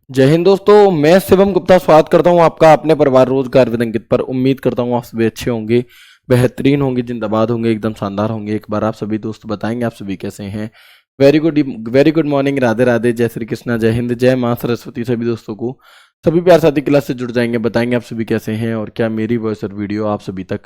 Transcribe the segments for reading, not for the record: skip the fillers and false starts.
जय हिंद दोस्तों, मैं शिवम गुप्ता स्वागत करता हूं आपका अपने परिवार रोजगार विद अंकित पर। उम्मीद करता हूं आप सभी अच्छे होंगे, बेहतरीन होंगे, जिंदाबाद होंगे, एकदम शानदार होंगे। एक बार आप सभी दोस्त बताएंगे आप सभी कैसे हैं। Very good morning, Radhe Radhe, जय श्री कृष्णा, जय हिंद, जय मां सरस्वती। सभी दोस्तों को सभी प्यार साथी क्लास से जुड़ जाएंगे, बताएंगे आप सभी कैसे हैं और क्या मेरी वॉइस और वीडियो आप सभी तक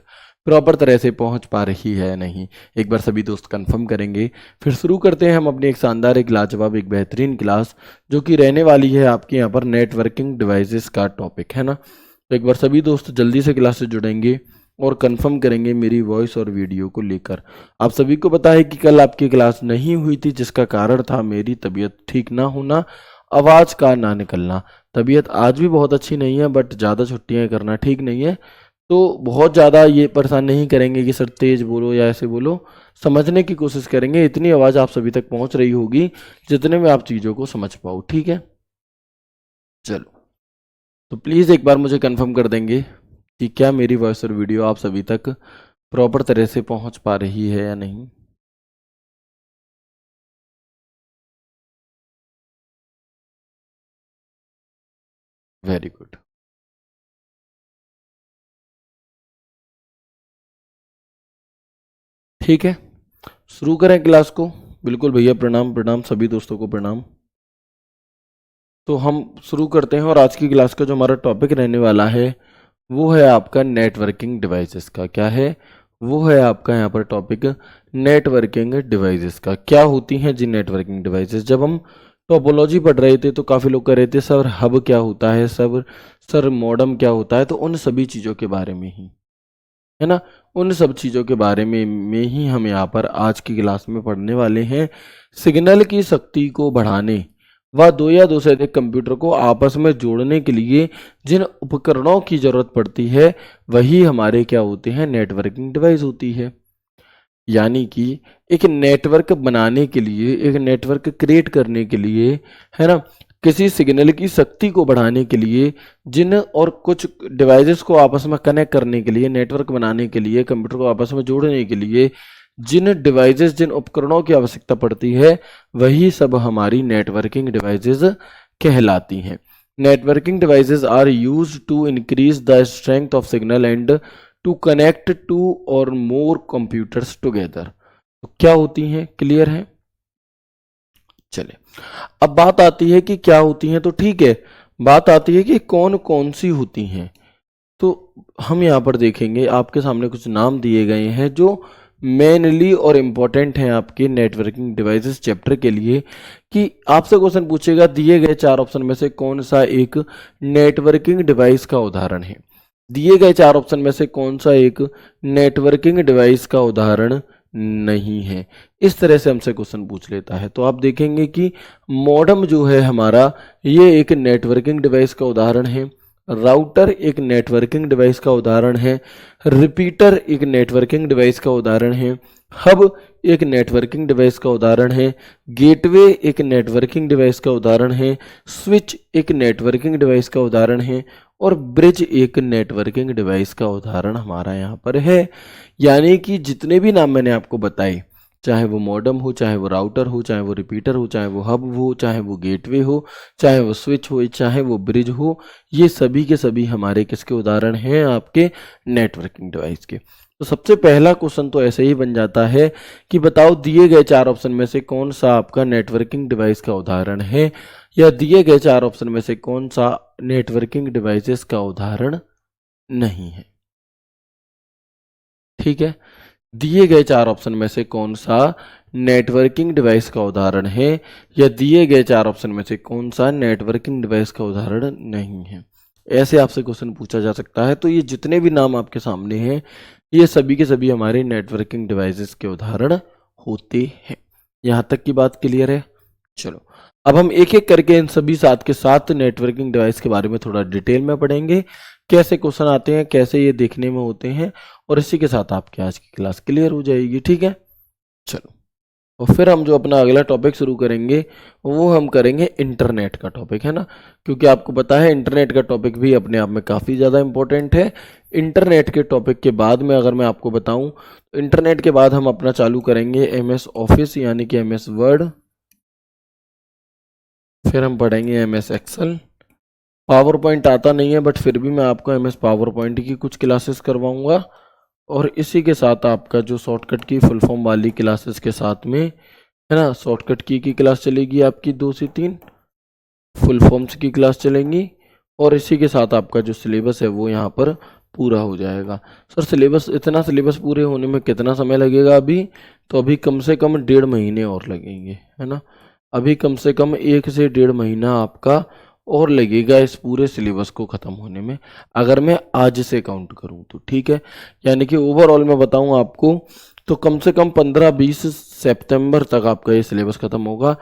प्रॉपर तरह से पहुंच पा रही है नहीं। एक बार सभी दोस्त कंफर्म करेंगे। फिर शुरू करते हैं हम अपनी एक शानदार, एक लाजवाब, एक बेहतरीन क्लास जो कि रहने वाली है आपके यहाँ पर नेटवर्किंग डिवाइसेस का टॉपिक है ना। तो एक बार सभी दोस्त जल्दी से क्लास से जुड़ेंगे और कंफर्म करेंगे मेरी वॉइस और वीडियो को लेकर। आप सभी को पता है कि कल आपकी क्लास नहीं हुई थी, जिसका कारण था मेरी तबीयत ठीक ना होना, आवाज़ का ना निकलना। तबीयत आज भी बहुत अच्छी नहीं है, बट ज़्यादा छुट्टियाँ करना ठीक नहीं है। तो बहुत ज़्यादा ये परेशान नहीं करेंगे कि सर तेज़ बोलो या ऐसे बोलो, समझने की कोशिश करेंगे। इतनी आवाज़ आप सभी तक पहुंच रही होगी जितने में आप चीज़ों को समझ पाओ, ठीक है। चलो, तो प्लीज़ एक बार मुझे कंफर्म कर देंगे कि क्या मेरी वॉइस और वीडियो आप सभी तक प्रॉपर तरह से पहुंच पा रही है या नहीं। वेरी गुड, ठीक है, शुरू करें क्लास को। बिल्कुल भैया, प्रणाम प्रणाम, सभी दोस्तों को प्रणाम। तो हम शुरू करते हैं और आज की क्लास का जो हमारा टॉपिक रहने वाला है वो है आपका नेटवर्किंग डिवाइसेस का। क्या है वो? है आपका यहाँ पर टॉपिक नेटवर्किंग डिवाइसेस का। क्या होती हैं जी नेटवर्किंग डिवाइसेस? जब हम टोपोलॉजी पढ़ रहे थे तो काफ़ी लोग कह रहे थे सर हब क्या होता है, सर मॉडेम क्या होता है। तो उन सभी चीज़ों के बारे में ही है ना, उन सब चीज़ों के बारे में ही हम यहाँ पर आज की क्लास में पढ़ने वाले हैं। सिग्नल की शक्ति को बढ़ाने व दो या दो से अधिक कंप्यूटर को आपस में जोड़ने के लिए जिन उपकरणों की जरूरत पड़ती है वही हमारे क्या होते हैं, नेटवर्किंग डिवाइस होती है। यानी कि एक नेटवर्क बनाने के लिए, एक नेटवर्क क्रिएट करने के लिए, है ना, किसी सिग्नल की शक्ति को बढ़ाने के लिए जिन और कुछ डिवाइसेस को आपस में कनेक्ट करने के लिए, नेटवर्क बनाने के लिए, कंप्यूटर को आपस में जोड़ने के लिए जिन डिवाइसेस, जिन उपकरणों की आवश्यकता पड़ती है वही सब हमारी नेटवर्किंग डिवाइसेस कहलाती हैं। Networking devices are used to increase the strength of signal and to connect two or more computers together. तो क्या होती हैं, क्लियर है? चले, अब बात आती है कि क्या होती हैं। तो ठीक है, बात आती है कि कौन कौन सी होती हैं। तो हम यहाँ पर देखेंगे, आपके सामने कुछ नाम दिए गए हैं जो मेनली और इम्पोर्टेंट हैं आपके नेटवर्किंग डिवाइसेस चैप्टर के लिए। कि आपसे क्वेश्चन पूछेगा दिए गए चार ऑप्शन में से कौन सा एक नेटवर्किंग डिवाइस का उदाहरण है। दिए गए चार ऑप्शन में से कौन सा एक नेटवर्किंग डिवाइस का उदाहरण नहीं है। इस तरह से हमसे क्वेश्चन पूछ लेता है। तो आप देखेंगे कि मॉडेम जो है हमारा, ये एक नेटवर्किंग डिवाइस का उदाहरण है। राउटर एक नेटवर्किंग डिवाइस का उदाहरण है। रिपीटर एक नेटवर्किंग डिवाइस का उदाहरण है। हब एक नेटवर्किंग डिवाइस का उदाहरण है। गेटवे एक नेटवर्किंग डिवाइस का उदाहरण है। स्विच एक नेटवर्किंग डिवाइस का उदाहरण है। और ब्रिज एक नेटवर्किंग डिवाइस का उदाहरण हमारा यहाँ पर है। यानी कि जितने भी नाम मैंने आपको बताए, चाहे वो मॉडेम हो, चाहे वो राउटर हो, चाहे वो रिपीटर हो, चाहे वो हब हो, चाहे वो गेटवे हो, चाहे वो स्विच हो, चाहे वो ब्रिज हो, ये सभी के सभी हमारे किसके उदाहरण हैं? आपके नेटवर्किंग डिवाइस के। तो सबसे पहला क्वेश्चन तो ऐसे ही बन जाता है कि बताओ दिए गए चार ऑप्शन में से कौन सा आपका नेटवर्किंग डिवाइस का उदाहरण है, या दिए गए चार ऑप्शन में से कौन सा नेटवर्किंग डिवाइसेस का उदाहरण नहीं है। ठीक है, दिए गए चार ऑप्शन में से कौन सा नेटवर्किंग डिवाइस का उदाहरण है, या दिए गए चार ऑप्शन में से कौन सा नेटवर्किंग डिवाइस का उदाहरण नहीं है। ऐसे आपसे क्वेश्चन पूछा जा सकता है। तो ये जितने भी नाम आपके सामने हैं ये सभी के सभी हमारे नेटवर्किंग डिवाइसेस के उदाहरण होते हैं। यहाँ तक की बात क्लियर है? चलो, अब हम एक एक करके इन सभी साथ के साथ नेटवर्किंग डिवाइस के बारे में थोड़ा डिटेल में पढ़ेंगे, कैसे क्वेश्चन आते हैं, कैसे ये देखने में होते हैं, और इसी के साथ आपकी आज की क्लास क्लियर हो जाएगी। ठीक है, चलो, और फिर हम जो अपना अगला टॉपिक शुरू करेंगे वो हम करेंगे इंटरनेट का टॉपिक, है ना। क्योंकि आपको पता है इंटरनेट का टॉपिक भी अपने आप में काफ़ी ज़्यादा इंपॉर्टेंट है। इंटरनेट के टॉपिक के बाद में अगर मैं आपको बताऊं तो इंटरनेट के बाद हम अपना चालू करेंगे MS ऑफिस यानी कि MS वर्ड, फिर हम पढ़ेंगे MS एक्सेल, पावर पॉइंट आता नहीं है, बट फिर भी मैं आपको MS पावर पॉइंट की कुछ क्लासेस करवाऊंगा, और इसी के साथ आपका जो शॉर्टकट की फुल फॉर्म वाली क्लासेस के साथ में, है ना, शॉर्टकट की क्लास चलेगी आपकी 2 से 3, फुल फॉर्म्स की क्लास चलेंगी, और इसी के साथ आपका जो सिलेबस है वो यहाँ पर पूरा हो जाएगा। सर सिलेबस, इतना सिलेबस पूरे होने में कितना समय लगेगा अभी? तो अभी कम से कम 1.5 महीने और लगेंगे, है ना। अभी कम से कम 1 से 1.5 महीना आपका और लगेगा इस पूरे सिलेबस को ख़त्म होने में, अगर मैं आज से काउंट करूँ तो, ठीक है। यानी कि ओवरऑल मैं बताऊँ आपको तो कम से कम 15-20 सितंबर तक आपका ये सिलेबस ख़त्म होगा।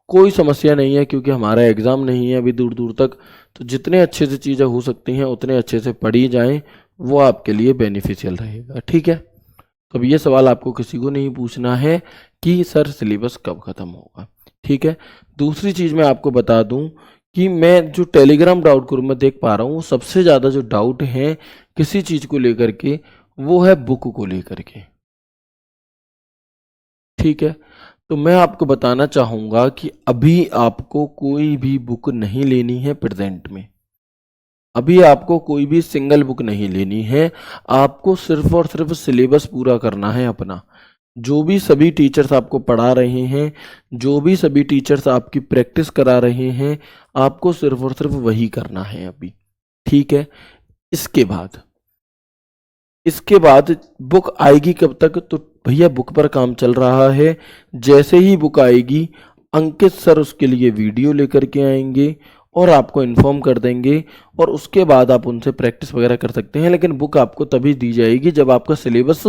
कोई समस्या नहीं है, क्योंकि हमारा एग्ज़ाम नहीं है अभी दूर दूर तक, तो जितने अच्छे से चीज़ें हो सकती हैं उतने अच्छे से पढ़ी जाएं, वो आपके लिए बेनिफिशियल रहेगा, ठीक है। तो अब ये सवाल आपको किसी को नहीं पूछना है कि सर सिलेबस कब ख़त्म होगा, ठीक है। दूसरी चीज़ मैं आपको बता दूं कि मैं जो टेलीग्राम डाउट ग्रुप में देख पा रहा हूँ, सबसे ज़्यादा जो डाउट है किसी चीज़ को लेकर के, वो है बुक को लेकर के, ठीक है। तो मैं आपको बताना चाहूँगा कि अभी आपको कोई भी बुक नहीं लेनी है प्रेजेंट में। अभी आपको कोई भी सिंगल बुक नहीं लेनी है, आपको सिर्फ और सिर्फ सिलेबस पूरा करना है अपना। जो भी सभी टीचर्स आपको पढ़ा रहे हैं, जो भी सभी टीचर्स आपकी प्रैक्टिस करा रहे हैं, आपको सिर्फ और सिर्फ वही करना है अभी, ठीक है। इसके बाद इसके बाद बुक आएगी कब तक? तो भैया बुक पर काम चल रहा है। जैसे ही बुक आएगी, अंकित सर उसके लिए वीडियो लेकर के आएंगे और आपको इन्फॉर्म कर देंगे, और उसके बाद आप उनसे प्रैक्टिस वगैरह कर सकते हैं। लेकिन बुक आपको तभी दी जाएगी जब आपका सिलेबस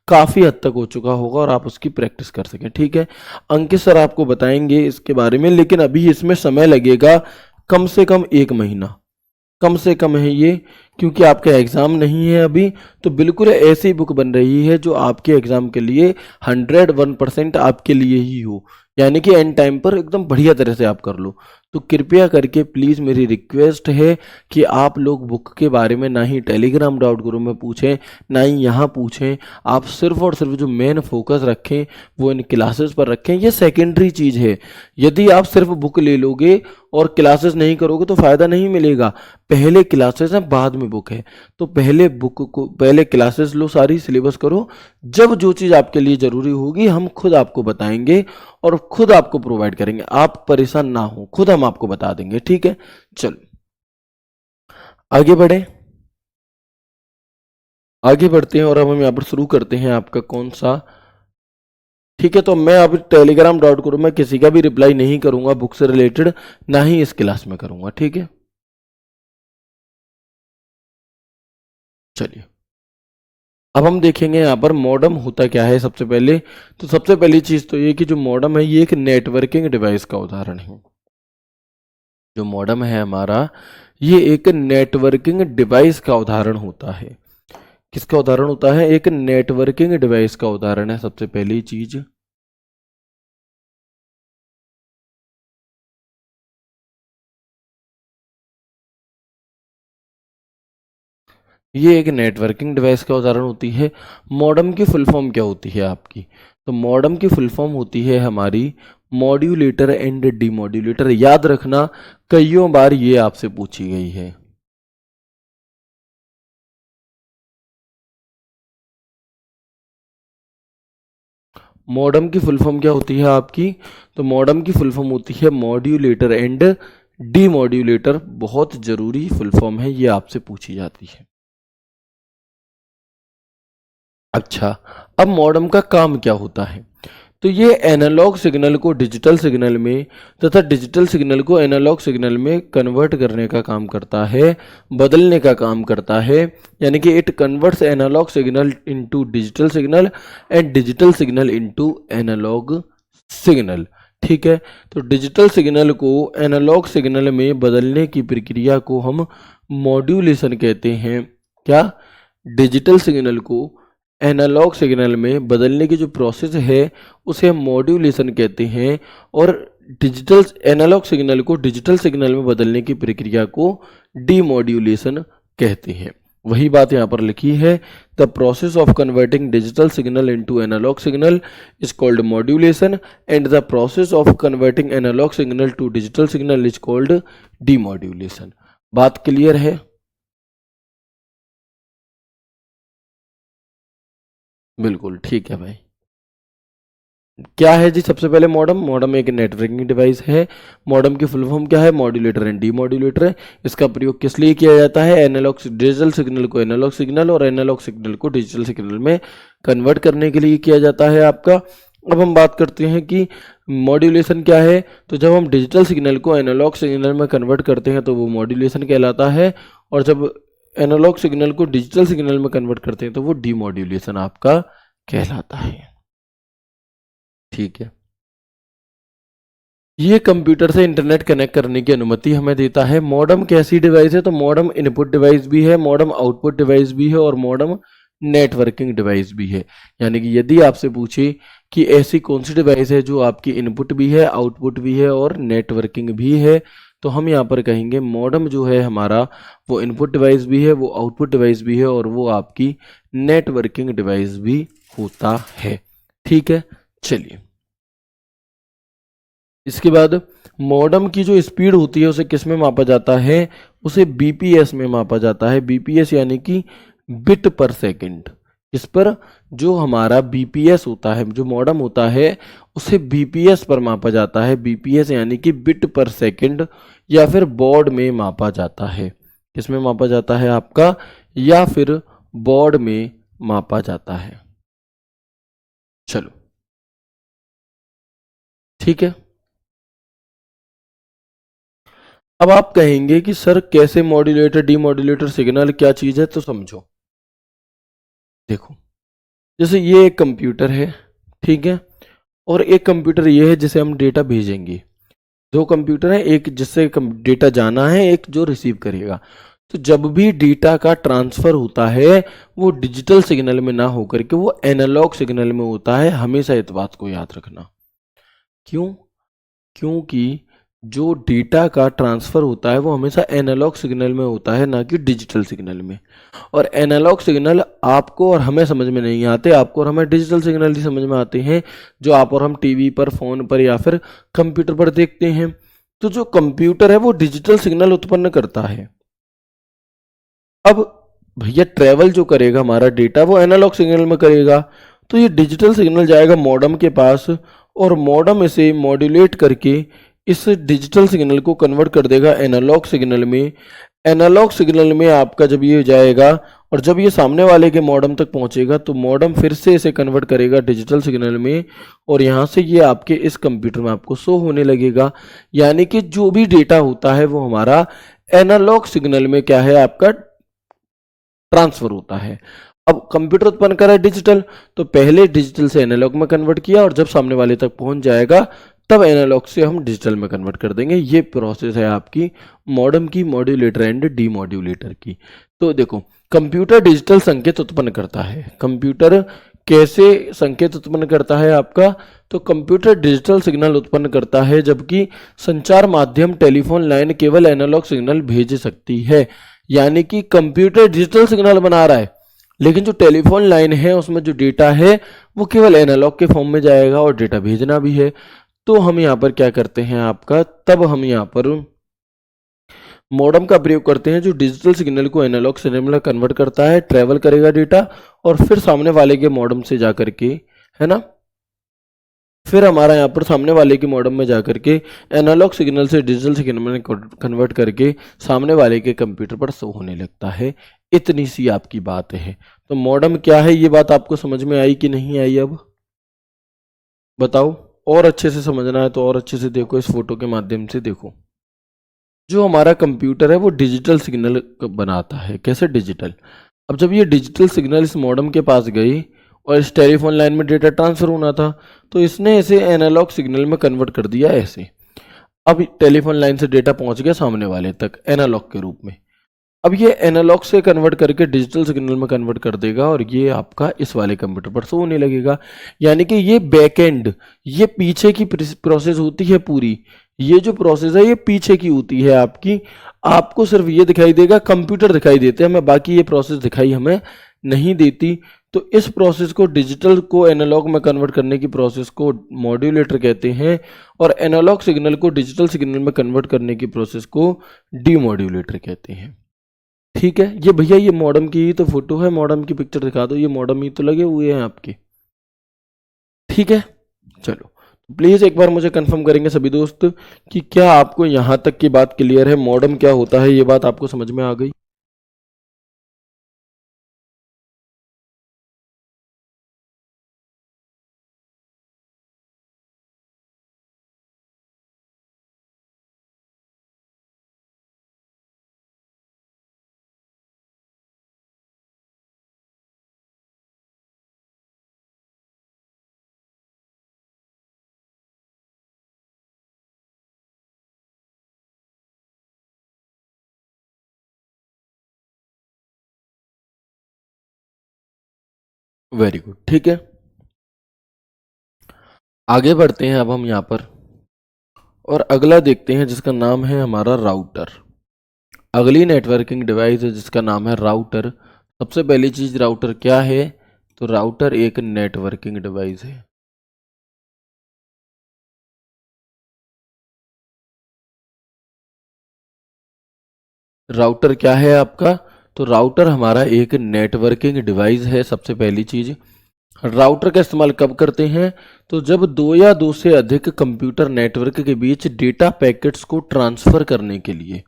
काफ़ी हद तक हो चुका होगा और आप उसकी प्रैक्टिस कर सकें, ठीक है। अंकित सर आपको बताएंगे इसके बारे में, लेकिन अभी इसमें समय लगेगा कम से कम 1 महीना, कम से कम है ये, क्योंकि आपका एग्ज़ाम नहीं है अभी। तो बिल्कुल ऐसी बुक बन रही है जो आपके एग्ज़ाम के लिए 101% आपके लिए ही हो, यानी कि एंड टाइम पर एकदम बढ़िया तरह से आप कर लो। तो कृपया करके प्लीज़ मेरी रिक्वेस्ट है कि आप लोग बुक के बारे में ना ही टेलीग्राम डाउट ग्रुप में पूछें, ना ही यहाँ पूछें। आप सिर्फ और सिर्फ जो मेन फोकस रखें वो इन क्लासेस पर रखें। ये सेकेंडरी चीज़ है। यदि आप सिर्फ बुक ले लोगे और क्लासेस नहीं करोगे तो फ़ायदा नहीं मिलेगा। पहले क्लासेस हैं, बाद में बुक है। तो पहले क्लासेस लो, सारी सिलेबस करो, जब जो चीज़ आपके लिए ज़रूरी होगी हम खुद आपको बताएंगे और खुद आपको प्रोवाइड करेंगे। आप परेशान ना हो, खुद हम आपको बता देंगे, ठीक है। चलो आगे बढ़े, आगे बढ़ते हैं और अब हम यहाँ पर शुरू करते हैं आपका कौन सा, ठीक है। तो मैं अब टेलीग्राम डॉट ग्रुप में किसी का भी रिप्लाई नहीं करूंगा बुक से रिलेटेड, ना ही इस क्लास में करूंगा, ठीक है। चलिए अब हम देखेंगे यहाँ पर मॉडम होता क्या है। सबसे पहले तो सबसे पहली चीज़ तो ये कि जो मॉडम है ये एक नेटवर्किंग डिवाइस का उदाहरण है। जो मॉडम है हमारा, ये एक नेटवर्किंग डिवाइस का उदाहरण होता है। किसका उदाहरण होता है? एक नेटवर्किंग डिवाइस का उदाहरण है सबसे पहली चीज। ये एक नेटवर्किंग डिवाइस का उदाहरण होती है। मॉडम की फुल फॉर्म क्या होती है आपकी? तो मॉडम की फुल फॉर्म होती है हमारी मॉड्यूलेटर एंड डीमॉड्यूलेटर। याद रखना, कईयों बार ये आपसे पूछी गई है। मॉडम की फुल फॉर्म क्या होती है आपकी? तो मॉडम की फुल फॉर्म होती है मॉड्यूलेटर एंड डीमॉड्यूलेटर। बहुत जरूरी फुल फॉर्म है, ये आपसे पूछी जाती है। अच्छा, अब मॉडम का काम क्या होता है? तो ये एनालॉग सिग्नल को डिजिटल सिग्नल में तथा डिजिटल सिग्नल को एनालॉग सिग्नल में कन्वर्ट करने का काम करता है, बदलने का काम करता है। यानी कि it converts analogue signal into digital signal and digital signal into analogue signal, ठीक है। तो डिजिटल सिग्नल को एनालॉग सिग्नल में बदलने की प्रक्रिया को हम मॉड्यूलेशन कहते हैं। क्या? डिजिटल सिग्नल को एनालॉग सिग्नल में बदलने की जो प्रोसेस है उसे हम मॉड्यूलेशन कहते हैं, और डिजिटल एनालॉग सिग्नल को डिजिटल सिग्नल में बदलने की प्रक्रिया को डीमॉड्यूलेशन कहते हैं। वही बात यहाँ पर लिखी है, the process of converting digital signal into analogue signal is called modulation and the process of converting analogue signal to digital signal is called demodulation. बात क्लियर है? बिल्कुल ठीक है भाई। क्या है जी? सबसे पहले मॉडम। मॉडम एक नेटवर्किंग डिवाइस है। मॉडम की फुल फॉर्म क्या है? मॉड्यूलेटर एंड डीमॉड्यूलेटर है। इसका प्रयोग किस लिए किया जाता है? एनालॉग डिजिटल सिग्नल को एनालॉग सिग्नल और एनालॉग सिग्नल को डिजिटल सिग्नल में कन्वर्ट करने के लिए किया जाता है आपका। अब हम बात करते हैं कि मॉड्यूलेशन क्या है। तो जब हम डिजिटल सिग्नल को एनालॉग सिग्नल में कन्वर्ट करते हैं तो वो मॉड्यूलेशन कहलाता है, और जब एनालॉग सिग्नल को डिजिटल सिग्नल में कन्वर्ट करते हैं तो वो डीमॉड्यूलेशन आपका कहलाता है। ठीक है। ये कंप्यूटर से इंटरनेट कनेक्ट करने की अनुमति हमें देता है। मॉडम कैसी डिवाइस है? तो मॉडम इनपुट डिवाइस भी है, मॉडम आउटपुट डिवाइस भी है और मॉडम नेटवर्किंग डिवाइस भी है। यानी कि यदि आपसे पूछे कि ऐसी कौन सी डिवाइस है जो आपकी इनपुट भी है, आउटपुट भी है और नेटवर्किंग भी है, तो हम यहाँ पर कहेंगे मॉडम जो है हमारा वो इनपुट डिवाइस भी है, वो आउटपुट डिवाइस भी है और वो आपकी नेटवर्किंग डिवाइस भी होता है। ठीक है, चलिए इसके बाद मॉडम की जो स्पीड होती है उसे किस में मापा जाता है? उसे बीपीएस में मापा जाता है। बीपीएस यानी कि बिट पर सेकंड। इस पर जो हमारा बीपीएस होता है, जो मॉडम होता है, उसे बीपीएस पर मापा जाता है। बीपीएस यानी कि बिट पर सेकंड, या फिर बॉड में मापा जाता है। किस में मापा जाता है आपका? या फिर बॉड में मापा जाता है। चलो ठीक है। अब आप कहेंगे कि सर कैसे मॉड्यूलेटर डीमॉड्यूलेटर सिग्नल क्या चीज़ है? तो समझो, देखो जैसे ये एक कंप्यूटर है, ठीक है, और एक कंप्यूटर ये है जिसे हम डेटा भेजेंगे। दो कंप्यूटर हैं, एक जिससे डेटा जाना है, एक जो रिसीव करेगा। तो जब भी डेटा का ट्रांसफर होता है वो डिजिटल सिग्नल में ना होकर के वो एनालॉग सिग्नल में होता है। हमेशा इस बात को याद रखना। क्यों? क्योंकि जो डेटा का ट्रांसफ़र होता है वो हमेशा एनालॉग सिग्नल में होता है, ना कि डिजिटल सिग्नल में। और एनालॉग सिग्नल आपको और हमें समझ में नहीं आते, आपको और हमें डिजिटल सिग्नल ही समझ में आते हैं, जो आप और हम टीवी पर, फ़ोन पर या फिर कंप्यूटर पर देखते हैं। तो जो कंप्यूटर है वो डिजिटल सिग्नल उत्पन्न करता है। अब भैया ट्रैवल जो करेगा हमारा डेटा वो एनालॉग सिग्नल में करेगा, तो ये डिजिटल सिग्नल जाएगा मॉडम के पास और मॉडम इसे मॉड्यूलेट करके इस डिजिटल सिग्नल को कन्वर्ट कर देगा एनालॉग सिग्नल में। एनालॉग सिग्नल में आपका जब ये जाएगा और जब ये सामने वाले के मॉडम तक पहुंचेगा तो मॉडम फिर से इसे कन्वर्ट करेगा डिजिटल सिग्नल में, और यहाँ से ये आपके इस कंप्यूटर में आपको शो होने लगेगा। यानी कि जो भी डेटा होता है वो हमारा एनालॉग सिग्नल में क्या है आपका ट्रांसफर होता है। अब कंप्यूटर उत्पन्न कर रहा है डिजिटल, तो पहले डिजिटल से एनालॉग में कन्वर्ट किया और जब सामने वाले तक पहुंच जाएगा तब एनालॉग से हम डिजिटल में कन्वर्ट कर देंगे। ये प्रोसेस है आपकी मॉडम की, मॉड्यूलेटर एंड डीमॉड्यूलेटर की। तो देखो कंप्यूटर डिजिटल संकेत उत्पन्न करता है। कंप्यूटर कैसे संकेत उत्पन्न करता है आपका? तो कंप्यूटर डिजिटल सिग्नल उत्पन्न करता है, जबकि संचार माध्यम टेलीफोन लाइन केवल एनालॉग सिग्नल भेज सकती है। यानी कि कंप्यूटर डिजिटल सिग्नल बना रहा है, लेकिन जो टेलीफोन लाइन है उसमें जो डेटा है वो केवल एनालॉग के फॉर्म में जाएगा और डेटा भेजना भी है। तो हम यहाँ पर क्या करते हैं आपका, तब हम यहाँ पर मॉडम का प्रयोग करते हैं जो डिजिटल सिग्नल को एनालॉग सिग्नल में कन्वर्ट करता है, ट्रैवल करेगा डेटा और फिर सामने वाले के मॉडम से जा करके, है ना, फिर हमारा यहाँ पर सामने वाले के मॉडम में जाकर के एनालॉग सिग्नल से डिजिटल सिग्नल में कन्वर्ट करके सामने वाले के कंप्यूटर पर शो होने लगता है। इतनी सी आपकी बात है। तो मॉडम क्या है ये बात आपको समझ में आई कि नहीं आई? अब बताओ। और अच्छे से समझना है तो और अच्छे से देखो, इस फोटो के माध्यम से देखो। जो हमारा कंप्यूटर है वो डिजिटल सिग्नल बनाता है। कैसे डिजिटल? अब जब ये डिजिटल सिग्नल इस मॉडम के पास गई और इस टेलीफोन लाइन में डेटा ट्रांसफर होना था, तो इसने इसे एनालॉग सिग्नल में कन्वर्ट कर दिया ऐसे। अब टेलीफोन लाइन से डेटा पहुंच गया सामने वाले तक एनालॉग के रूप में। अब ये एनालॉग से कन्वर्ट करके डिजिटल सिग्नल में कन्वर्ट कर देगा और ये आपका इस वाले कंप्यूटर पर शो होने लगेगा। यानी कि ये बैकएंड, ये पीछे की प्रोसेस होती है पूरी। ये जो प्रोसेस है ये पीछे की होती है आपकी। आपको सिर्फ ये दिखाई देगा, कंप्यूटर दिखाई देते हैं हमें, बाकी ये प्रोसेस दिखाई हमें नहीं देती। तो इस प्रोसेस को, डिजिटल को एनालॉग में कन्वर्ट करने की प्रोसेस को मॉड्यूलेटर कहते हैं, और एनालॉग सिग्नल को डिजिटल सिग्नल में कन्वर्ट करने की प्रोसेस को डीमॉड्यूलेटर कहते हैं। ठीक है, ये भैया ये मॉडेम की ही तो फोटो है, मॉडेम की पिक्चर दिखा दो, ये मॉडेम ही तो लगे हुए हैं आपके। ठीक है, चलो प्लीज एक बार मुझे कंफर्म करेंगे सभी दोस्त कि क्या आपको यहां तक की बात क्लियर है, मॉडेम क्या होता है, ये बात आपको समझ में आ गई। वेरी गुड, ठीक है, आगे बढ़ते हैं अब हम यहाँ पर और अगला देखते हैं जिसका नाम है हमारा राउटर। अगली नेटवर्किंग डिवाइस है जिसका नाम है राउटर। सबसे पहली चीज राउटर क्या है, तो राउटर एक नेटवर्किंग डिवाइस है। राउटर क्या है आपका, तो राउटर हमारा एक नेटवर्किंग डिवाइस है। सबसे पहली चीज, राउटर का इस्तेमाल कब करते हैं, तो जब दो या दो से अधिक कंप्यूटर नेटवर्क के बीच डेटा पैकेट्स को ट्रांसफर करने के लिए,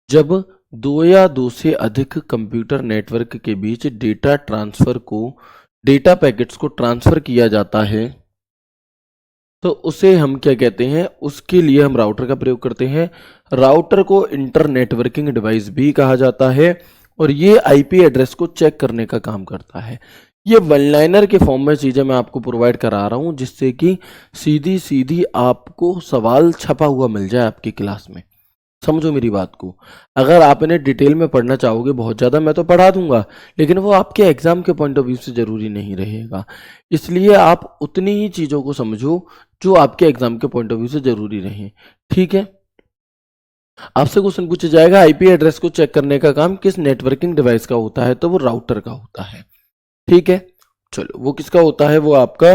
जब दो या दो से अधिक कंप्यूटर नेटवर्क के बीच डेटा पैकेट्स को ट्रांसफर किया जाता है, तो उसे हम क्या कहते हैं, उसके लिए हम राउटर का प्रयोग करते हैं। राउटर को इंटर नेटवर्किंग डिवाइस भी कहा जाता है और ये आईपी एड्रेस को चेक करने का काम करता है। ये वन लाइनर के फॉर्म में चीजें मैं आपको प्रोवाइड करा रहा हूं जिससे कि सीधी सीधी आपको सवाल छपा हुआ मिल जाए आपकी क्लास में। समझो मेरी बात को, अगर आप इन्हें डिटेल में पढ़ना चाहोगे बहुत ज़्यादा मैं तो पढ़ा दूंगा, लेकिन वो आपके एग्जाम के पॉइंट ऑफ व्यू से ज़रूरी नहीं रहेगा। इसलिए आप उतनी ही चीज़ों को समझो जो आपके एग्जाम के पॉइंट ऑफ व्यू से ज़रूरी रहे। ठीक है, आपसे क्वेश्चन पूछा जाएगा आईपी एड्रेस को चेक करने का काम किस नेटवर्किंग डिवाइस का होता है, तो वो राउटर का होता है। ठीक है, चलो वो किसका होता है, वो आपका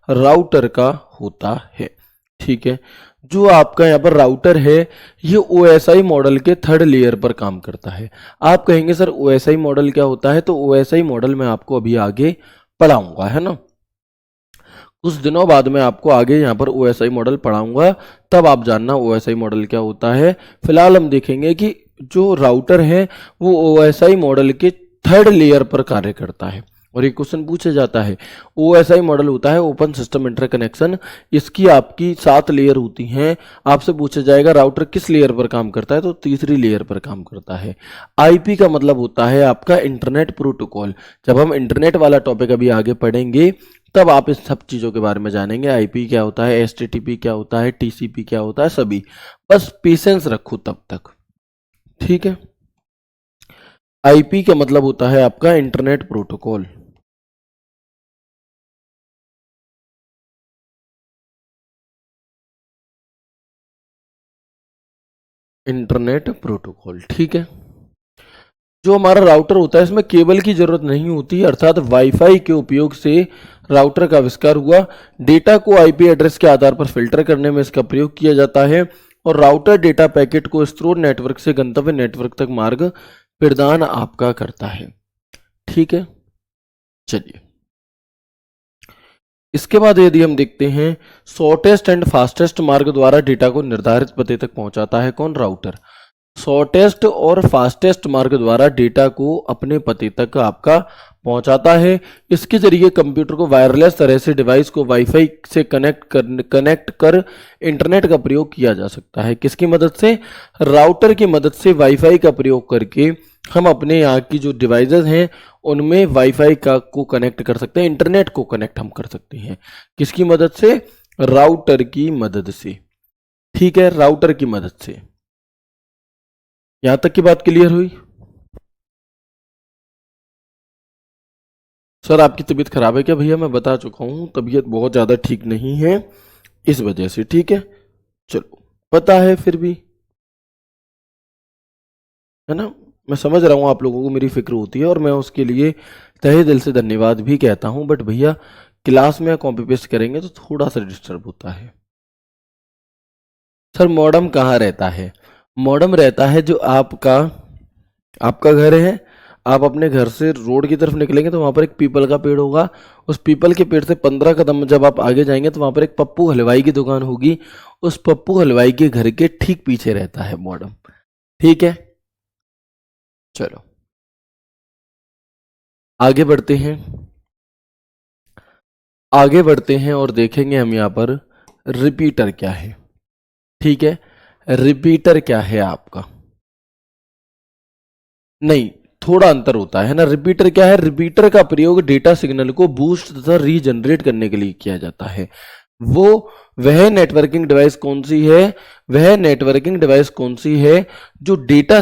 राउटर का होता है। ठीक है, जो आपका यहाँ पर राउटर है ये OSI मॉडल के थर्ड लेयर पर काम करता है। आप कहेंगे सर OSI मॉडल क्या होता है, तो OSI मॉडल मैं आपको अभी आगे पढ़ाऊंगा, है ना, कुछ दिनों बाद में आपको आगे यहाँ पर OSI मॉडल पढ़ाऊंगा, तब आप जानना OSI मॉडल क्या होता है। फिलहाल हम देखेंगे कि जो राउटर है वो OSI मॉडल के थर्ड लेयर पर कार्य करता है। और एक क्वेश्चन पूछा जाता है, OSI मॉडल होता है ओपन सिस्टम इंटरकनेक्शन, इसकी आपकी 7 लेयर होती हैं। आपसे पूछा जाएगा राउटर किस लेयर पर काम करता है, तो तीसरी लेयर पर काम करता है। आईपी का मतलब होता है आपका इंटरनेट प्रोटोकॉल। जब हम इंटरनेट वाला टॉपिक अभी आगे पढ़ेंगे तब आप इस सब चीज़ों के बारे में जानेंगे, आईपी क्या होता है, एचटीटीपी क्या होता है, टीसीपी क्या होता है, सभी। बस पेशेंस रखो तब तक। ठीक है, आईपी का मतलब होता है आपका इंटरनेट प्रोटोकॉल। इंटरनेट प्रोटोकॉल, ठीक है। जो हमारा राउटर होता है इसमें केबल की जरूरत नहीं होती, अर्थात वाईफाई के उपयोग से राउटर का आविष्कार हुआ। डेटा को आईपी एड्रेस के आधार पर फिल्टर करने में इसका प्रयोग किया जाता है और राउटर डेटा पैकेट को स्रोत नेटवर्क से गंतव्य नेटवर्क तक मार्ग प्रदान आपका करता है। ठीक है, चलिए इसके बाद यदि हम देखते हैं, शॉर्टेस्ट एंड फास्टेस्ट मार्ग द्वारा डेटा को निर्धारित पते तक पहुंचाता है कौन, राउटर। शॉर्टेस्ट और फास्टेस्ट मार्ग द्वारा डेटा को अपने पते तक आपका पहुंचाता है। इसके जरिए कंप्यूटर को वायरलेस तरह से डिवाइस को वाईफाई से कनेक्ट कर इंटरनेट का प्रयोग किया जा सकता है। किसकी मदद से, राउटर की मदद से वाईफाई का प्रयोग करके हम अपने यहाँ की जो डिवाइसेस हैं उनमें वाईफाई का को कनेक्ट कर सकते हैं, इंटरनेट को कनेक्ट हम कर सकते हैं। किसकी मदद से, राउटर की मदद से। ठीक है, राउटर की मदद से। यहां तक की बात क्लियर हुई। सर आपकी तबीयत खराब है क्या, भैया मैं बता चुका हूं तबीयत बहुत ज्यादा ठीक नहीं है इस वजह से। ठीक है, चलो पता है फिर भी, है ना, मैं समझ रहा हूँ आप लोगों को मेरी फिक्र होती है और मैं उसके लिए तहे दिल से धन्यवाद भी कहता हूँ, बट भैया क्लास में कॉपी पेस्ट करेंगे तो थोड़ा सा डिस्टर्ब होता है। सर मॉडम कहाँ रहता है? मॉडम रहता है जो आपका घर है, आप अपने घर से रोड की तरफ निकलेंगे तो वहाँ पर एक पीपल का पेड़ होगा, उस पीपल के पेड़ से 15 कदम जब आप आगे जाएंगे तो वहाँ पर एक पप्पू हलवाई की दुकान होगी, उस पप्पू हलवाई के घर के ठीक पीछे रहता है मॉडम। ठीक है, चलो आगे बढ़ते हैं, आगे बढ़ते हैं और देखेंगे हम यहाँ पर रिपीटर क्या है। ठीक है, रिपीटर क्या है आपका? नहीं, थोड़ा अंतर होता है ना। रिपीटर क्या है? रिपीटर का प्रयोग डेटा सिग्नल को बूस्ट तथा रीजनरेट करने के लिए किया जाता है। वह नेटवर्किंग डिवाइस कौन सी है? वह नेटवर्किंग डिवाइस कौन सी है जो डेटा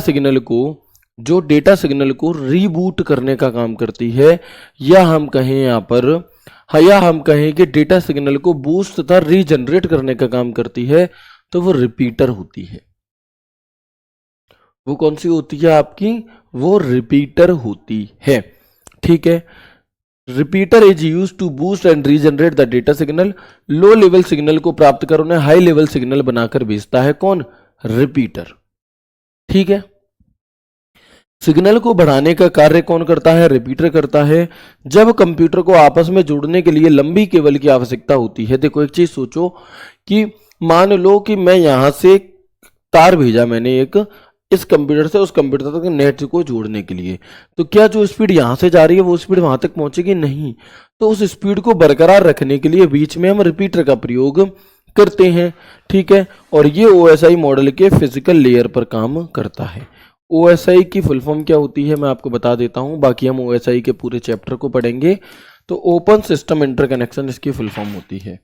सिग्नल को रीबूट करने का काम करती है, या हम कहें यहाँ पर, या हम कहें कि डेटा सिग्नल को बूस्ट तथा रीजनरेट करने का काम करती है, तो वो रिपीटर होती है। वो कौन सी होती है आपकी? वो रिपीटर होती है। ठीक है, repeater is use to boost and regenerate the data signal. Low level signal को प्राप्त कर उन्हें हाई लेवल सिग्नल बनाकर भेजता है कौन? रिपीटर। ठीक है, सिग्नल को बढ़ाने का कार्य कौन करता है? रिपीटर करता है। जब कंप्यूटर को आपस में जोड़ने के लिए लंबी केबल की आवश्यकता होती है, देखो एक चीज सोचो कि मान लो कि मैं यहां से तार भेजा मैंने एक, इस कंप्यूटर से उस कंप्यूटर तक नेट को जोड़ने के लिए, तो क्या जो स्पीड यहां से जा रही है वो स्पीड वहां तक पहुंचेगी? नहीं। तो उस स्पीड को बरकरार रखने के लिए बीच में हम रिपीटर का प्रयोग करते हैं। ठीक है, और ये OSI मॉडल के फिजिकल लेयर पर काम करता है। OSI की फुल फॉर्म क्या होती है मैं आपको बता देता हूं, बाकी हम OSI के पूरे चैप्टर को पढ़ेंगे। तो ओपन सिस्टम इंटरकनेक्शन इसकी फुल फॉर्म होती है,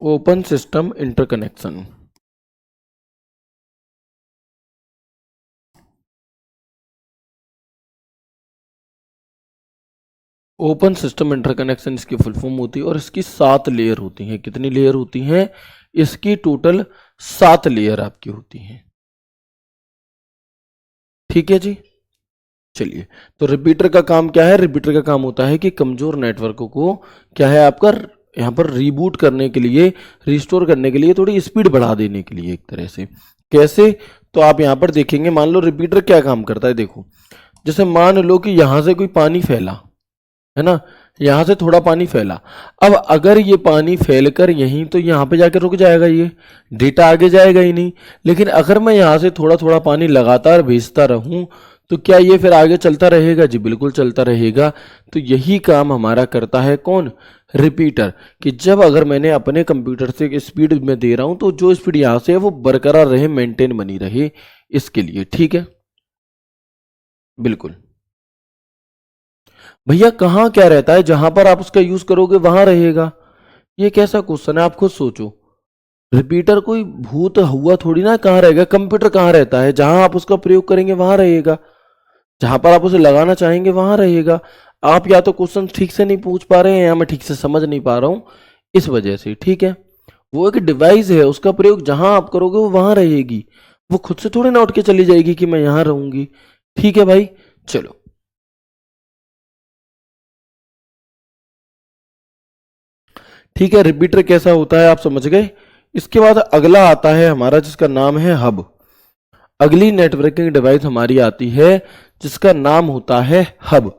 open system interconnection. Open system interconnection इसकी फुल फॉर्म होती है, और इसकी 7 लेयर होती हैं। कितनी लेयर होती हैं? इसकी टोटल 7 लेयर आपकी होती हैं। ठीक है जी, चलिए, तो रिपीटर का काम क्या है? रिपीटर का काम होता है कि कमजोर नेटवर्क को क्या है आपका, यहाँ पर रीबूट करने के लिए, रिस्टोर करने के लिए, थोड़ी स्पीड बढ़ा देने के लिए एक तरह से। कैसे? तो आप यहाँ पर देखेंगे, मान लो रिपीटर क्या काम करता है, देखो जैसे मान लो कि यहां से कोई पानी फैला है ना, यहां से थोड़ा पानी फैला, अब अगर ये पानी फैलकर यहीं, तो यहां पे जाकर रुक जाएगा, ये डेटा आगे जाएगा ही नहीं। लेकिन अगर मैं यहां से थोड़ा थोड़ा पानी लगातार भेजता रहूं तो क्या ये फिर आगे चलता रहेगा? जी बिल्कुल चलता रहेगा। तो यही काम हमारा करता है कौन? रिपीटर। कि जब अगर मैंने अपने कंप्यूटर से स्पीड में दे रहा हूं तो जो स्पीड यहां से है वो बरकरार रहे, मेंटेन बनी रहे, इसके लिए। ठीक है, बिल्कुल। भैया कहाँ क्या रहता है? जहां पर आप उसका यूज करोगे वहां रहेगा। ये कैसा क्वेश्चन है, आप खुद सोचो। रिपीटर कोई भूत हुआ थोड़ी ना, कहाँ रहेगा? कंप्यूटर कहाँ रहता है? जहां आप उसका प्रयोग करेंगे वहां रहेगा, जहां पर आप उसे लगाना चाहेंगे वहां रहेगा। आप या तो क्वेश्चन ठीक से नहीं पूछ पा रहे हैं या मैं ठीक से समझ नहीं पा रहा हूं, इस वजह से। ठीक है, वो एक डिवाइस है, उसका प्रयोग जहां आप करोगे वो वहां रहेगी, वो खुद से थोड़ी ना उठ के चली जाएगी कि मैं यहां रहूंगी। ठीक है भाई, चलो। ठीक है, रिपीटर कैसा होता है आप समझ गए। इसके बाद अगला आता है हमारा जिसका नाम है हब। अगली नेटवर्किंग डिवाइस हमारी आती है जिसका नाम होता है हब।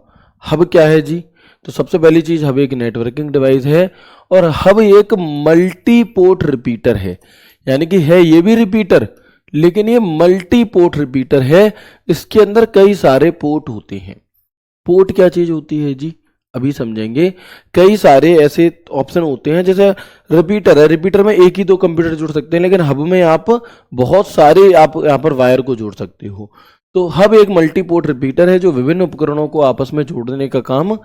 हब क्या है जी? तो सबसे पहली चीज, हब एक नेटवर्किंग डिवाइस है, और हब एक मल्टी पोर्ट रिपीटर है। यानी कि है ये भी रिपीटर, लेकिन ये मल्टी पोर्ट रिपीटर है। इसके अंदर कई सारे पोर्ट होते हैं। पोर्ट क्या चीज होती है जी? अभी समझेंगे। कई सारे ऐसे ऑप्शन होते हैं, जैसे रिपीटर है, रिपीटर में एक ही दो कंप्यूटर जुड़ सकते हैं, लेकिन हब में आप बहुत सारे आप यहाँ पर वायर को जोड़ सकते हो। तो हब एक मल्टीपोर्ट रिपीटर है जो विभिन्न उपकरणों को आपस में जोड़ने का काम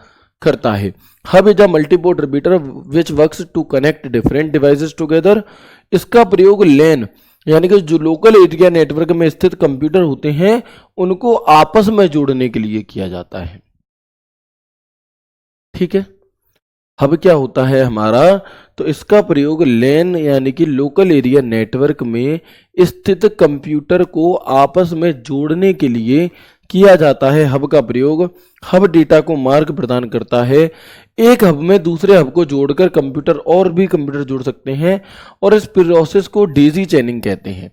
करता है। Hub is a multiport repeater which works to connect different devices together. इसका प्रयोग लैन यानी कि जो लोकल एरिया नेटवर्क में स्थित कंप्यूटर होते हैं उनको आपस में जोड़ने के लिए किया जाता है। ठीक है, हब क्या होता है हमारा? तो इसका प्रयोग लैन यानी कि लोकल एरिया नेटवर्क में स्थित कंप्यूटर को आपस में जोड़ने के लिए किया जाता है। हब का प्रयोग हब डेटा को मार्ग प्रदान करता है। एक हब में दूसरे हब को जोड़कर कंप्यूटर और भी कंप्यूटर जोड़ सकते हैं और इस प्रोसेस को डेजी चेनिंग कहते हैं।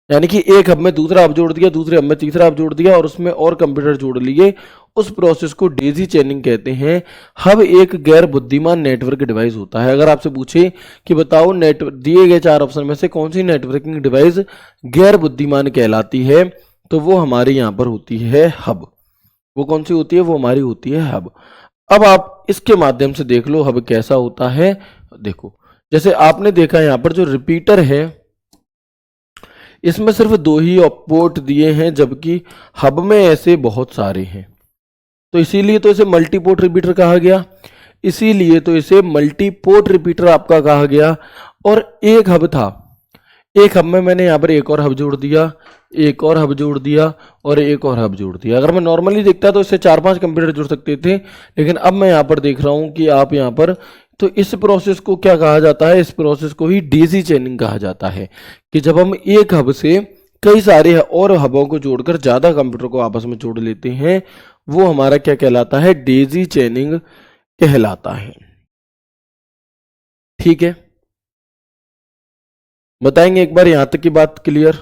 यानी कि एक हब में दूसरा हब जोड़ दिया, दूसरे हब में तीसरा हब जोड़ दिया और उसमें और कंप्यूटर जोड़ लिए, उस प्रोसेस को डेजी चेनिंग कहते हैं। हब एक गैर बुद्धिमान नेटवर्क डिवाइस होता है। अगर आपसे पूछे कि बताओ दिए गए 4 ऑप्शन में से कौन सी नेटवर्किंग डिवाइस गैर बुद्धिमान कहलाती है, तो वो हमारी यहाँ पर होती है हब। वो कौन सी होती है? वो हमारी होती है हब। अब आप इसके माध्यम से देख लो हब कैसा होता है। देखो, जैसे आपने देखा यहाँ पर जो रिपीटर है इसमें सिर्फ 2 ही पोर्ट दिए हैं, जबकि हब में ऐसे बहुत सारे हैं, तो इसीलिए तो इसे मल्टी पोर्ट रिपीटर कहा गया। इसीलिए तो इसे मल्टी पोर्ट रिपीटर आपका कहा गया। और एक हब था, एक हब में मैंने यहाँ पर एक और हब जोड़ दिया, एक और हब जोड़ दिया और एक और हब जोड़ दिया। अगर मैं नॉर्मली देखता तो इससे 4-5 कंप्यूटर जुड़ सकते थे, लेकिन अब मैं यहाँ पर देख रहा हूँ कि आप यहाँ पर, तो इस प्रोसेस को क्या कहा जाता है? इस प्रोसेस को ही डेजी चेनिंग कहा जाता है, कि जब हम एक हब से कई सारे और हबों को जोड़कर ज्यादा कंप्यूटर को आपस में जोड़ लेते हैं, वो हमारा क्या कहलाता है? डेजी चेनिंग कहलाता है। ठीक है, बताएंगे एक बार यहां तक की बात क्लियर?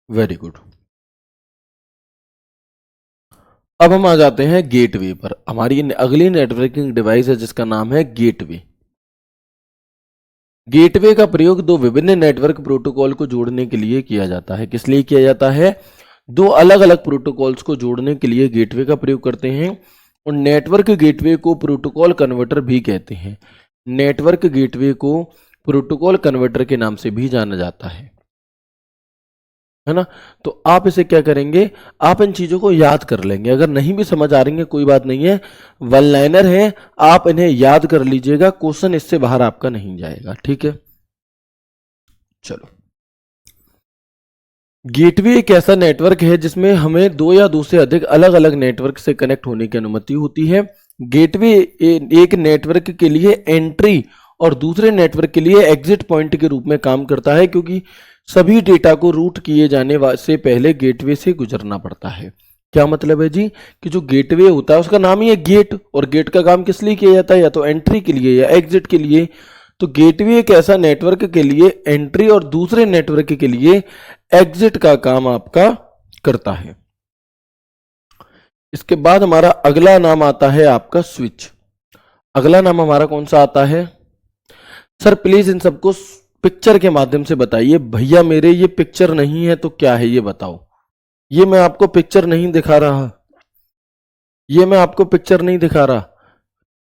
Very good. अब हम आ जाते हैं गेटवे पर। हमारी अगली नेटवर्किंग डिवाइस है जिसका नाम है गेटवे। गेटवे का प्रयोग 2 विभिन्न नेटवर्क प्रोटोकॉल को जोड़ने के लिए किया जाता है। किस लिए किया जाता है? 2 अलग अलग प्रोटोकॉल्स को जोड़ने के लिए गेटवे का प्रयोग करते हैं। और नेटवर्क गेटवे को प्रोटोकॉल कन्वर्टर भी कहते हैं। नेटवर्क गेटवे को प्रोटोकॉल कन्वर्टर के नाम से भी जाना जाता है ना। तो आप इसे क्या करेंगे? आप इन चीजों को याद कर लेंगे। अगर नहीं भी समझ आ रही है कोई बात नहीं है, वन लाइनर है, आप इन्हें याद कर लीजिएगा, क्वेश्चन इससे बाहर आपका नहीं जाएगा। ठीक है, चलो। गेटवे एक ऐसा नेटवर्क है जिसमें हमें 2 या 2 से अधिक अलग अलग नेटवर्क से कनेक्ट होने की अनुमति होती है। गेटवे एक नेटवर्क के लिए एंट्री और दूसरे नेटवर्क के लिए एग्जिट पॉइंट के रूप में काम करता है, क्योंकि सभी डेटा को रूट किए जाने से पहले गेटवे से गुजरना पड़ता है। क्या मतलब है जी? कि जो गेटवे होता है उसका नाम ही है गेट, और गेट का काम किस लिए किया जाता है? या तो एंट्री के लिए या एग्जिट के लिए। तो गेटवे एक ऐसा नेटवर्क के लिए एंट्री और दूसरे नेटवर्क के लिए एग्जिट का काम आपका करता है। इसके बाद हमारा अगला नाम आता है आपका स्विच। अगला नाम हमारा कौन सा आता है? सर प्लीज इन सबको पिक्चर के माध्यम से बताइए। भैया मेरे ये पिक्चर नहीं है तो क्या है ये बताओ। ये मैं आपको पिक्चर नहीं दिखा रहा, ये मैं आपको पिक्चर नहीं दिखा रहा।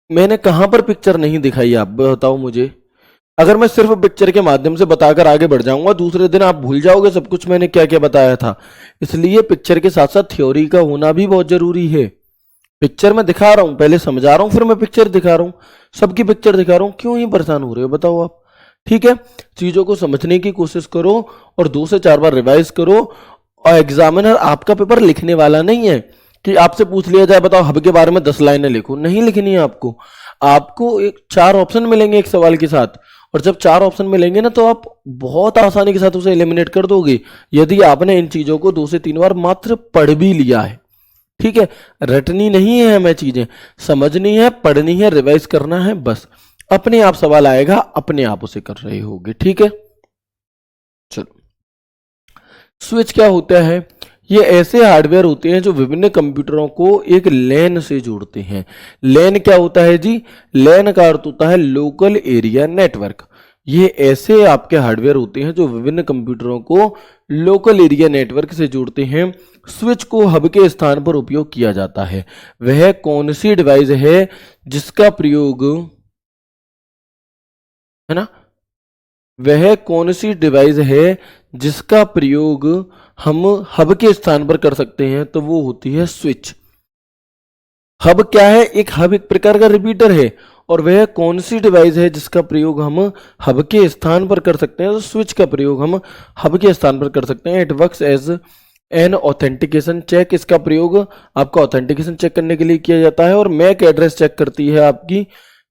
मैंने कहां पर पिक्चर नहीं दिखाई? आप बताओ मुझे। अगर मैं सिर्फ पिक्चर के माध्यम से बताकर आगे बढ़ जाऊंगा, दूसरे दिन आप भूल जाओगे सब कुछ मैंने क्या क्या बताया था। इसलिए पिक्चर के साथ साथ थ्योरी का होना भी बहुत जरूरी है। पिक्चर मैं दिखा रहा हूं, पहले समझा रहा हूं, फिर मैं पिक्चर दिखा रहा हूं, सबकी पिक्चर दिखा रहा हूं। क्यों ही परेशान हो रहे हो बताओ आप? ठीक है, चीजों को समझने की कोशिश करो और 2 से 4 बार रिवाइज करो। और एग्जामिनर आपका पेपर लिखने वाला नहीं है कि आपसे पूछ लिया जाए बताओ हब के बारे में 10 लाइनें लिखो। नहीं लिखनी है आपको। आपको 4 ऑप्शन मिलेंगे एक सवाल के साथ, और जब 4 ऑप्शन मिलेंगे ना तो आप बहुत आसानी के साथ उसे एलिमिनेट कर दोगे, यदि आपने इन चीजों को 2 से 3 बार मात्र पढ़ भी लिया है। ठीक है, रटनी नहीं है हमें, चीजें समझनी है, पढ़नी है, रिवाइज करना है, बस अपने आप सवाल आएगा, अपने आप उसे कर रहे होगे। ठीक है, चलो। स्विच क्या होता है? ये ऐसे हार्डवेयर होते हैं जो विभिन्न कंप्यूटरों को एक लैन से जोड़ते हैं। लैन क्या होता है जी? लैन का अर्थ होता है लोकल एरिया नेटवर्क। ये ऐसे आपके हार्डवेयर होते हैं जो विभिन्न कंप्यूटरों को लोकल एरिया नेटवर्क से जोड़ते हैं। स्विच को हब के स्थान पर उपयोग किया जाता है। वह कौन सी डिवाइस है जिसका प्रयोग, है ना, वह कौन सी डिवाइस है जिसका प्रयोग हम हब के स्थान पर कर सकते हैं? तो वो होती है स्विच। हब क्या है? एक हब एक प्रकार का रिपीटर है, और वह कौन सी डिवाइस है जिसका प्रयोग हम हब के स्थान पर कर सकते हैं? तो स्विच का प्रयोग हम हब के स्थान पर कर सकते हैं। It works as an authentication check, इसका प्रयोग आपका ऑथेंटिकेशन चेक करने के लिए किया जाता है। और मैक एड्रेस चेक करती है आपकी।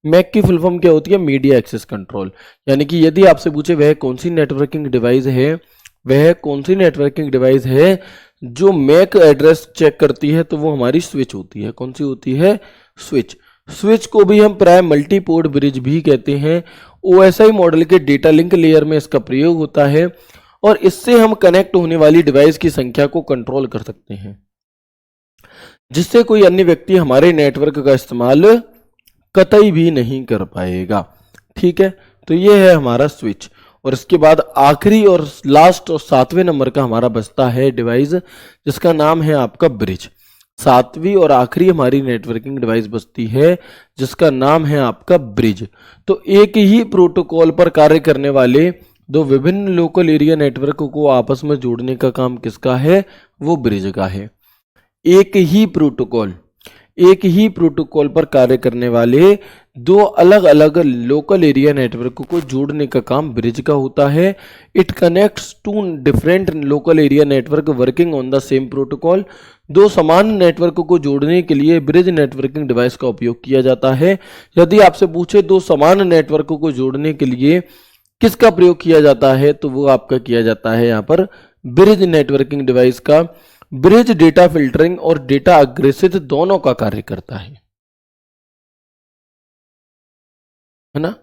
मैक की फुल फॉर्म क्या होती है? Media access control. यानी कि यदि आपसे पूछे वह कौन सी नेटवर्किंग डिवाइस है, वह कौन सी नेटवर्किंग डिवाइस है जो मैक एड्रेस चेक करती है, तो वो हमारी स्विच होती है। कौन सी होती है? स्विच। स्विच को भी हम प्राय मल्टीपोर्ट ब्रिज भी कहते हैं। OSI मॉडल के डेटा लिंक लेयर में इसका प्रयोग होता है और इससे हम कनेक्ट होने वाली डिवाइस की संख्या को कंट्रोल कर सकते हैं, जिससे कोई अन्य व्यक्ति हमारे नेटवर्क का इस्तेमाल कतई भी नहीं कर पाएगा। ठीक है, तो ये है हमारा स्विच। और इसके बाद आखिरी और लास्ट और 7वें नंबर का हमारा बचता है डिवाइस, जिसका नाम है आपका ब्रिज। 7वीं और आखिरी हमारी नेटवर्किंग डिवाइस बचती है जिसका नाम है आपका ब्रिज। तो एक ही प्रोटोकॉल पर कार्य करने वाले दो विभिन्न लोकल एरिया नेटवर्क को आपस में जोड़ने का काम किसका है? वो ब्रिज का है। एक ही प्रोटोकॉल पर कार्य करने वाले दो अलग अलग लोकल एरिया नेटवर्क को जोड़ने का काम ब्रिज का होता है। It connects to different local area network working on the same protocol. दो समान नेटवर्क को जोड़ने के लिए ब्रिज नेटवर्किंग डिवाइस का उपयोग किया जाता है। यदि आपसे पूछे दो समान नेटवर्क को जोड़ने के लिए किसका प्रयोग किया जाता है, तो वो आपका किया जाता है यहाँ पर ब्रिज नेटवर्किंग डिवाइस का। ब्रिज डेटा फिल्टरिंग और डेटा अग्रेसित दोनों का कार्य करता है ना।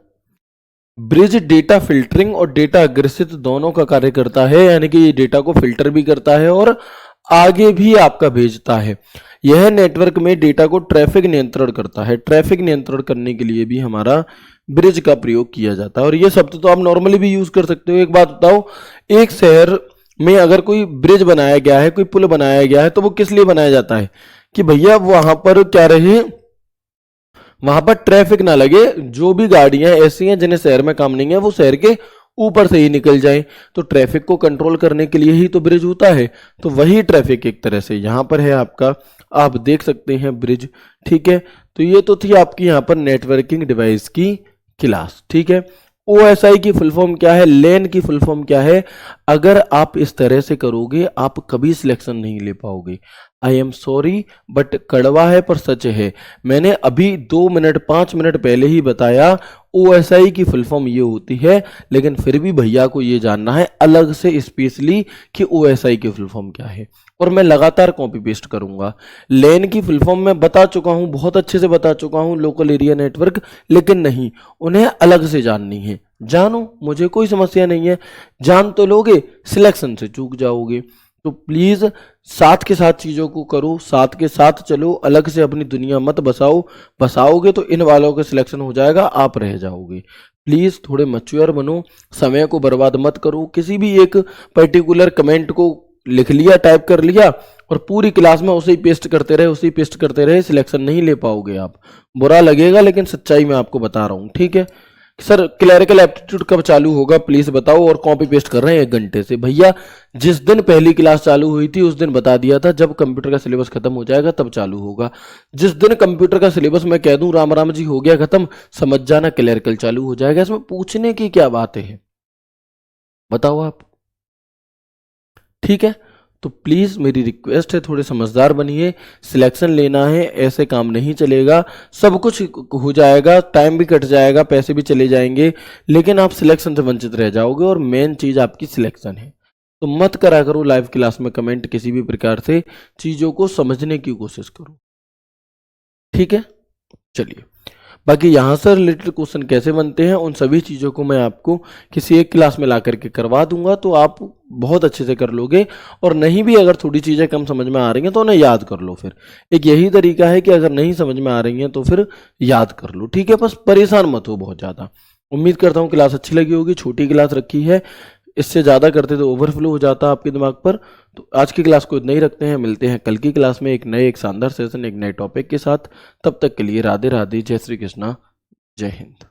ब्रिज डेटा फिल्टरिंग और डेटा अग्रेसित दोनों का कार्य करता है, यानी कि ये डेटा को फिल्टर भी करता है और आगे भी आपका भेजता है। यह नेटवर्क में डेटा को ट्रैफिक नियंत्रण करता है। ट्रैफिक नियंत्रण करने के लिए भी हमारा ब्रिज का प्रयोग किया जाता है। और ये शब्द तो आप नॉर्मली भी यूज कर सकते हो। एक बात बताओ, एक शहर में अगर कोई ब्रिज बनाया गया है, कोई पुल बनाया गया है, तो वो किस लिए बनाया जाता है? कि भैया वहां पर क्या रहे, वहां पर ट्रैफिक ना लगे। जो भी गाड़ियां ऐसी हैं जिन्हें शहर में काम नहीं है, वो शहर के ऊपर से ही निकल जाए। तो ट्रैफिक को कंट्रोल करने के लिए ही तो ब्रिज होता है। तो वही ट्रैफिक एक तरह से यहां पर है आपका, आप देख सकते हैं ब्रिज। ठीक है, तो ये तो थी आपकी यहां पर नेटवर्किंग डिवाइस की क्लास। ठीक है, OSI की फुल फॉर्म क्या है? लेन की फुल फॉर्म क्या है? अगर आप इस तरह से करोगे आप कभी सिलेक्शन नहीं ले पाओगे। आई एम सॉरी, बट कड़वा है पर सच है। मैंने अभी 2 मिनट 5 मिनट पहले ही बताया OSI की फुल फॉर्म ये होती है, लेकिन फिर भी भैया को ये जानना है अलग से स्पेशली कि OSI की फुल फॉर्म क्या है। और मैं लगातार कॉपी पेस्ट करूंगा। लेन की फुल फॉर्म मैं बता चुका हूं, बहुत अच्छे से बता चुका हूं, लोकल एरिया नेटवर्क, लेकिन नहीं, उन्हें अलग से जाननी है। जानो, मुझे कोई समस्या नहीं है, जान तो लोगे, सिलेक्शन से चूक जाओगे। तो प्लीज साथ के साथ चीजों को करो, साथ के साथ चलो, अलग से अपनी दुनिया मत बसाओ। बसाओगे तो इन वालों का सिलेक्शन हो जाएगा, आप रह जाओगे। प्लीज थोड़े मैच्योर बनो, समय को बर्बाद मत करो। किसी भी एक पर्टिकुलर कमेंट को लिख लिया, टाइप कर लिया और पूरी क्लास में उसे ही पेस्ट करते रहे, सिलेक्शन नहीं ले पाओगे आप। बुरा लगेगा लेकिन सच्चाई मैं आपको बता रहा हूं। ठीक है सर, क्लरिकल एप्टीट्यूड कब चालू होगा प्लीज बताओ। और कॉपी पेस्ट कर रहे हैं 1 घंटे से। भैया जिस दिन पहली क्लास चालू हुई थी उस दिन बता दिया था, जब कंप्यूटर का सिलेबस खत्म हो जाएगा तब चालू होगा। जिस दिन कंप्यूटर का सिलेबस मैं कह दूं राम राम जी हो गया खत्म, समझ जाना क्लरिकल चालू हो जाएगा। इसमें पूछने की क्या बात है, बताओ आप। ठीक है, तो प्लीज मेरी रिक्वेस्ट है थोड़े समझदार बनिए। सिलेक्शन लेना है, ऐसे काम नहीं चलेगा। सब कुछ हो जाएगा, टाइम भी कट जाएगा, पैसे भी चले जाएंगे, लेकिन आप सिलेक्शन से वंचित रह जाओगे। और मेन चीज आपकी सिलेक्शन है। तो मत करा करो लाइव क्लास में कमेंट, किसी भी प्रकार से चीजों को समझने की कोशिश करो। ठीक है, चलिए बाकी यहाँ से रिलेटेड क्वेश्चन कैसे बनते हैं उन सभी चीज़ों को मैं आपको किसी एक क्लास में ला करके करवा दूंगा, तो आप बहुत अच्छे से कर लोगे। और नहीं भी अगर थोड़ी चीज़ें कम समझ में आ रही हैं तो उन्हें याद कर लो। फिर एक यही तरीका है कि अगर नहीं समझ में आ रही हैं तो फिर याद कर लो। ठीक है, बस परेशान मत हो बहुत ज़्यादा। उम्मीद करता हूँ क्लास अच्छी लगी होगी। छोटी क्लास रखी है, इससे ज़्यादा करते तो ओवरफ्लो हो जाता आपके दिमाग पर। तो आज की क्लास को इतना ही रखते हैं, मिलते हैं कल की क्लास में एक शानदार सेशन, एक नए टॉपिक के साथ। तब तक के लिए राधे राधे, जय श्री कृष्णा, जय हिंद।